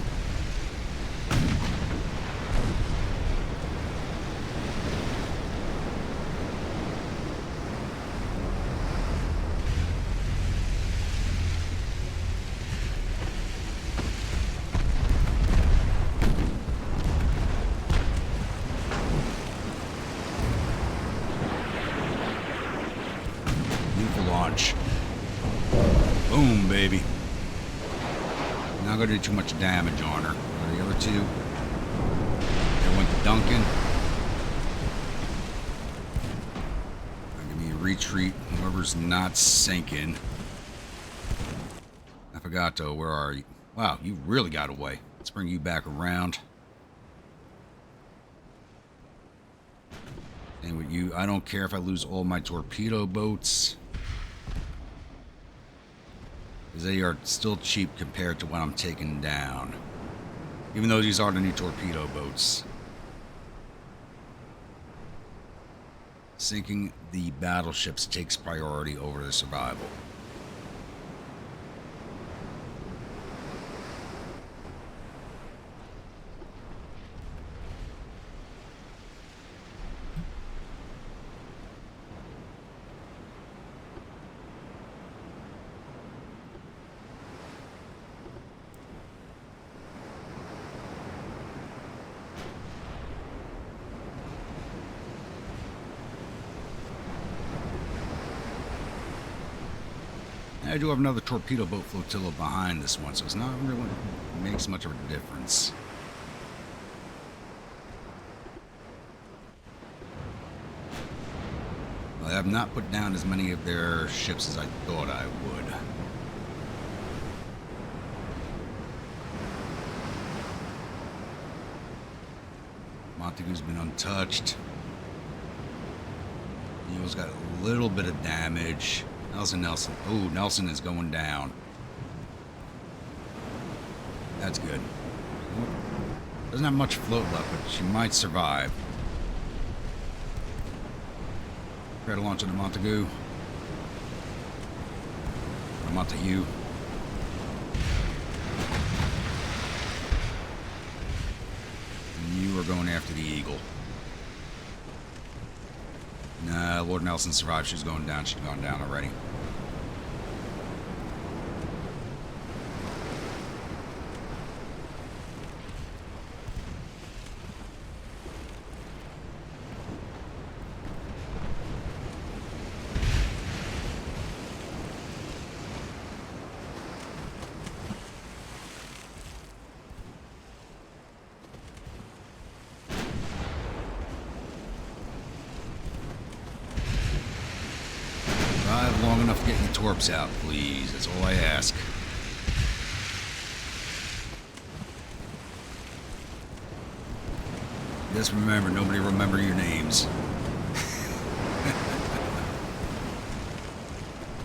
baby. Not going to do too much damage on her. The other two, they went to Duncan. Give me a retreat. Whoever's not sinking. Affogato, where are you? Wow, you really got away. Let's bring you back around. And with you, I don't care if I lose all my torpedo boats. Because they are still cheap compared to what I'm taking down. Even though these are the new torpedo boats. Sinking the battleships takes priority over the survival. I do have another torpedo boat flotilla behind this one, so it's not really makes much of a difference. I have not put down as many of their ships as I thought I would. Montagu's been untouched. Eagle's got a little bit of damage. Nelson. Oh, Nelson is going down. That's good. Doesn't have much float left, but she might survive. Try to launch into Montagu. I'm onto you. And you are going after the Eagle. Nah, Lord Nelson survived. She's going down. She's gone down already. Long enough to get your torps out, please. That's all I ask. Just remember, nobody remember your names.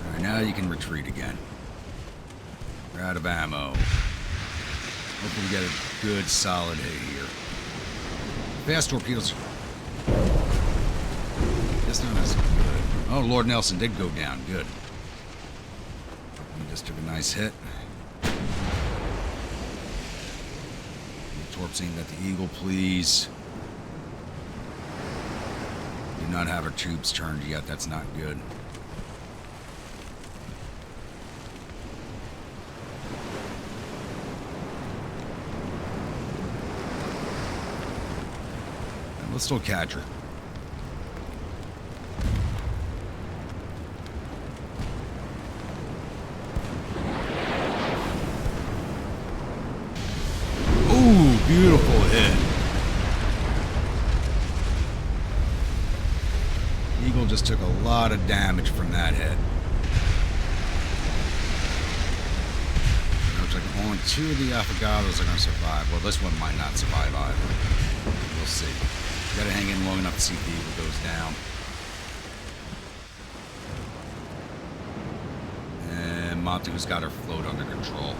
Alright, now you can retreat again. We're out of ammo. Hopefully we get a good, solid hit here. Fast torpedoes. That's not as good. Oh, Lord Nelson did go down. Good. He just took a nice hit. The torps aimed at the Eagle, please. Do not have our tubes turned yet. That's not good. Let's still catch her. Beautiful hit. Eagle just took a lot of damage from that hit. Looks like only two of the Affogatos are going to survive. Well, this one might not survive either. We'll see. Got to hang in long enough to see if the Eagle goes down. And Montagu's got her float under control.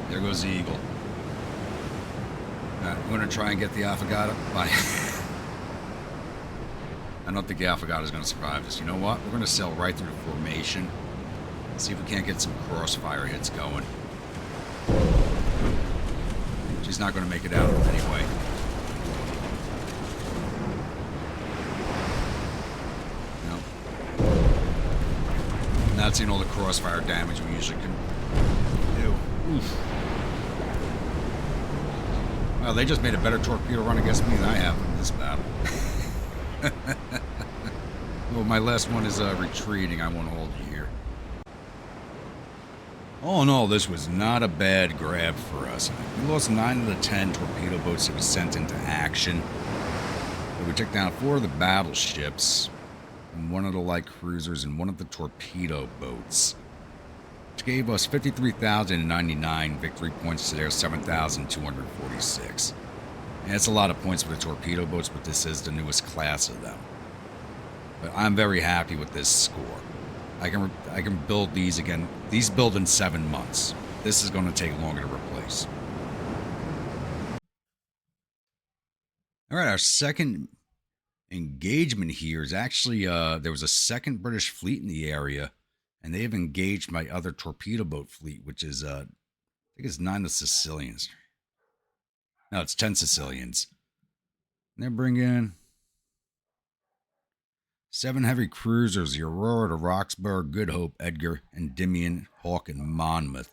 There goes the Eagle. We're going to try and get the Affogato. I don't think the Affogato is going to survive this. You know what? We're going to sail right through the formation. See if we can't get some crossfire hits going. She's not going to make it out anyway. Nope. Not seeing all the crossfire damage we usually can do. Oof. Well, they just made a better torpedo run against me than I have in this battle. Well, my last one is retreating. I won't hold you here. All in all, this was not a bad grab for us. We lost 9 of the 10 torpedo boats that we sent into action. But we took down 4 of the battleships, and 1 of the light cruisers, and 1 of the torpedo boats, which gave us 53,099 victory points to their 7,246. And it's a lot of points for the torpedo boats, but this is the newest class of them. But I'm very happy with this score. I can build these again. These build in 7 months. This is going to take longer to replace. All right, our second engagement here is actually there was a second British fleet in the area, and they have engaged my other torpedo boat fleet, which is I think it's 9 of the Sicilians. No, it's 10 Sicilians. And they're bringing 7 heavy cruisers: the Aurora, the Roxburgh, Good Hope, Edgar, Endymion, Hawk, and Monmouth,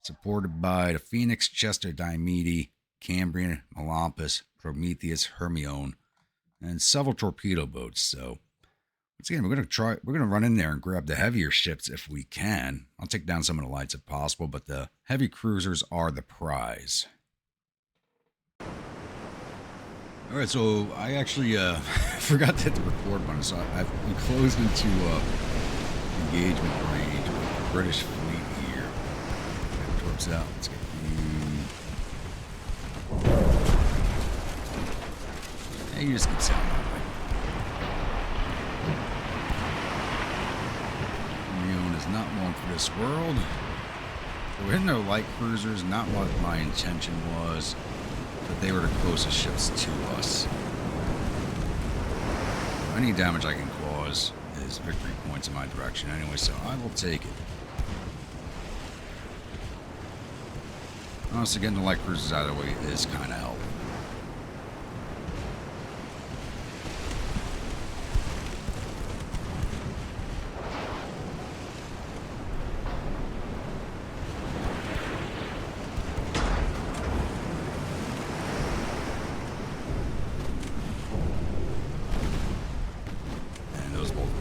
supported by the Phoenix, Chester, Diomede, Cambrian, Melampus, Prometheus, Hermione, and several torpedo boats. So once again, we're gonna run in there and grab the heavier ships if we can. I'll take down some of the lights if possible, but the heavy cruisers are the prize. All right, so I actually forgot to hit the record button, so I've closed into engagement range with the British fleet here. Get torps out. Let's get you. Yeah, you just keep sounding that way. Hermione is not one for this world. So we're hitting their light cruisers, not what my intention was. But they were the closest ships to us. Any damage I can cause is victory points in my direction anyway, so I will take it. Honestly, getting the light cruisers out of the way is kind of helpful.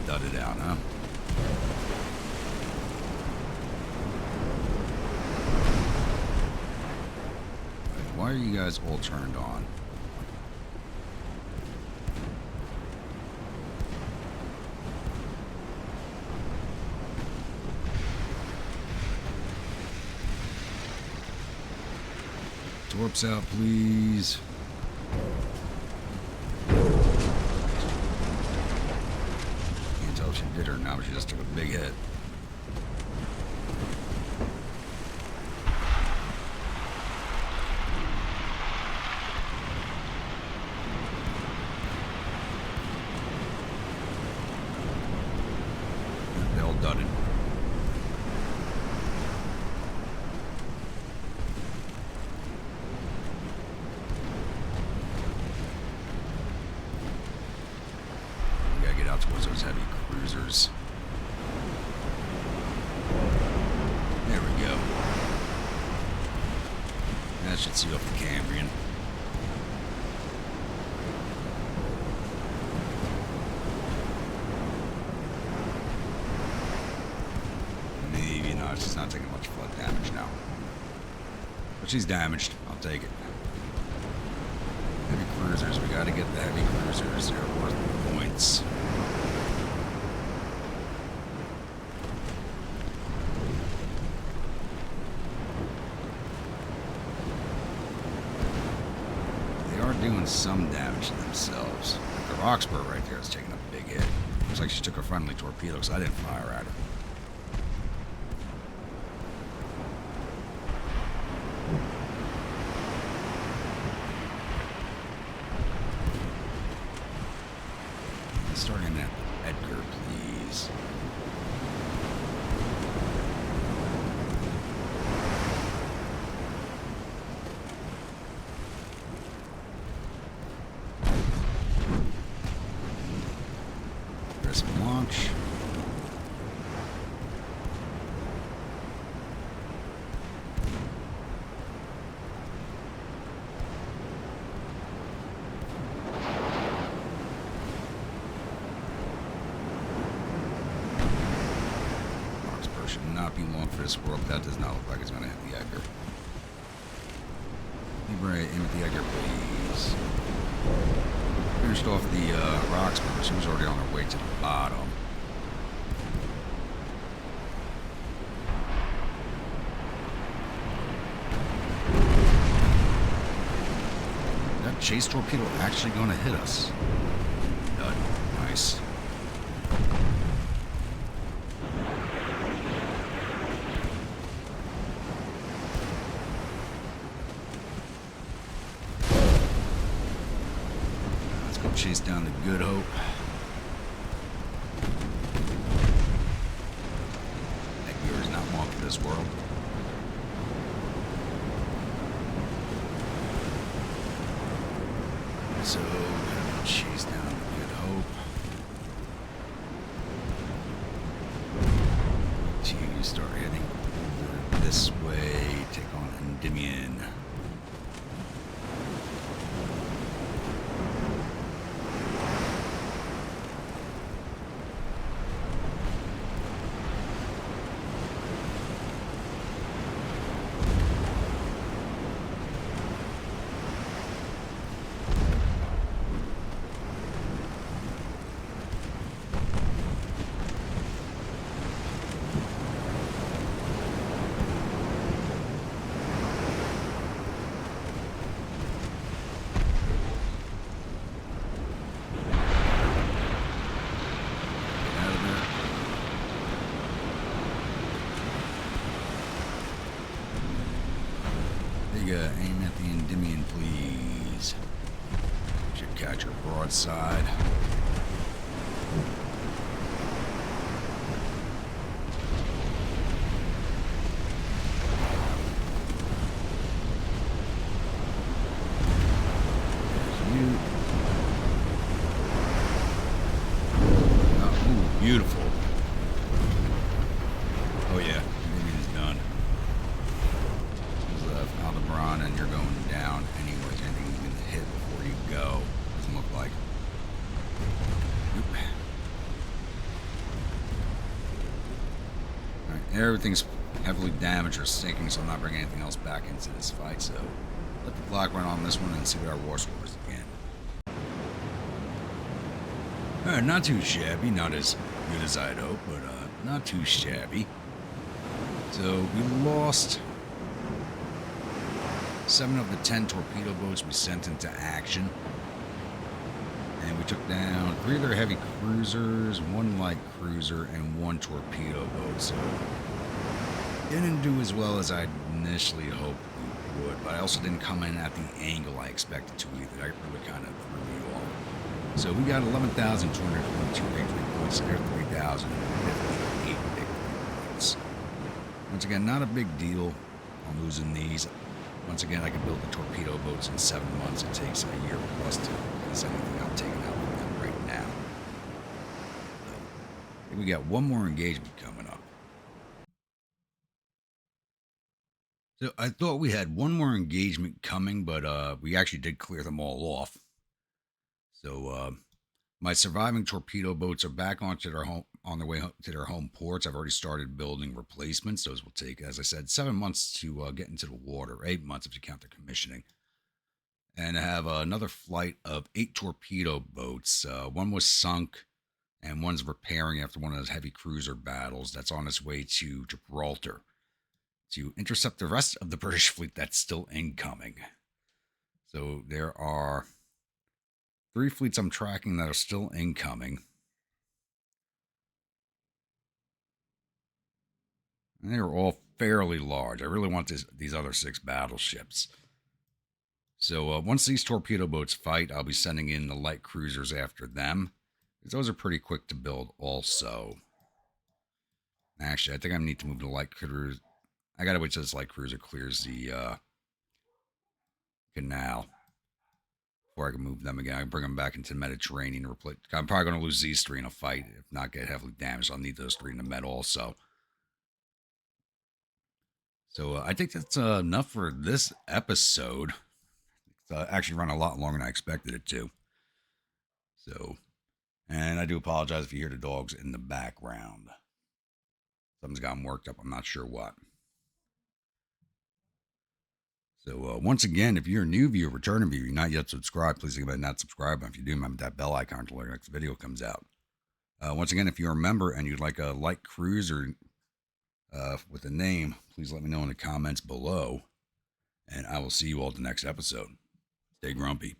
Dudded out, huh? Why are you guys all turned on? Torps out, please. She did her now, but she just took a big hit. They all dudded. We gotta get out towards those heavy cruisers. There we go. That should seal up the Cambrian. Maybe not. She's not taking much flood damage now. But she's damaged. I'll take it. Heavy cruisers. We gotta get the heavy cruisers. They're worth the points. Doing some damage to themselves. The Roxburgh right there is taking a big hit. Looks like she took a friendly torpedo, so I didn't fire at her. Starting at Edgar, please. Launch. not be long for this world. That does not look like it's going to hit the Edgar. Libre, aim at the Edgar, please. Finished off the Roxburgh. She was already on her way to the bottom. That chase torpedo actually going to hit us. Done. Nice. Chase down the Good Hope. That gear is not long for this world. So, chase down the Good Hope. To start heading over this way, take on Endymion. Aim at the Endymion, please. Should catch her broadside. Oh, beautiful. Oh yeah, Endymion's done. Aldebaran, and you're going down anyways. Anything you can hit before you go. Doesn't look like. Nope. Alright, everything's heavily damaged or sinking, so I'm not bringing anything else back into this fight. So let the clock run on this one and see what our war score is again. Alright, not too shabby. Not as good as I'd hoped, but not too shabby. So we lost 7 of the 10 torpedo boats we sent into action. And we took down 3 of their heavy cruisers, 1 light cruiser, and 1 torpedo boat. So, didn't do as well as I initially hoped we would. But I also didn't come in at the angle I expected to either. That really kind of threw me off. So we got 11,222 victory points there, 3,058 victory points. Once again, not a big deal on losing these. Once again, I can build the torpedo boats in 7 months. It takes a year plus to get anything I'm taking out from them right now. So, I think we got one more engagement coming up. So I thought we had one more engagement coming, but we actually did clear them all off. So my surviving torpedo boats are back on their way to their home ports. I've already started building replacements. Those will take, as I said, 7 months to get into the water. 8 months if you count the commissioning. And I have another flight of 8 torpedo boats. 1 was sunk, and 1's repairing after one of those heavy cruiser battles. That's on its way to Gibraltar to intercept the rest of the British fleet that's still incoming. So there are 3 fleets I'm tracking that are still incoming. And they're all fairly large. I really want these other 6 battleships. So once these torpedo boats fight, I'll be sending in the light cruisers after them. Because those are pretty quick to build also. Actually, I think I need to move the light cruiser. I gotta wait till this light cruiser clears the canal before I can move them again. I can bring them back into the Mediterranean. I'm probably going to lose these 3 in a fight, if not get heavily damaged. I'll need those 3 in the Med also. So I think that's enough for this episode. It's actually run a lot longer than I expected it to. So, and I do apologize if you hear the dogs in the background. Something's got them worked up. I'm not sure what. So once again, if you're a new viewer, returning viewer, you're not yet subscribed, please think about not subscribing. If you do, remember that bell icon until our next video comes out. Once again, if you're a member and you'd like a light cruiser with a name, please let me know in the comments below. And I will see you all at the next episode. Stay grumpy.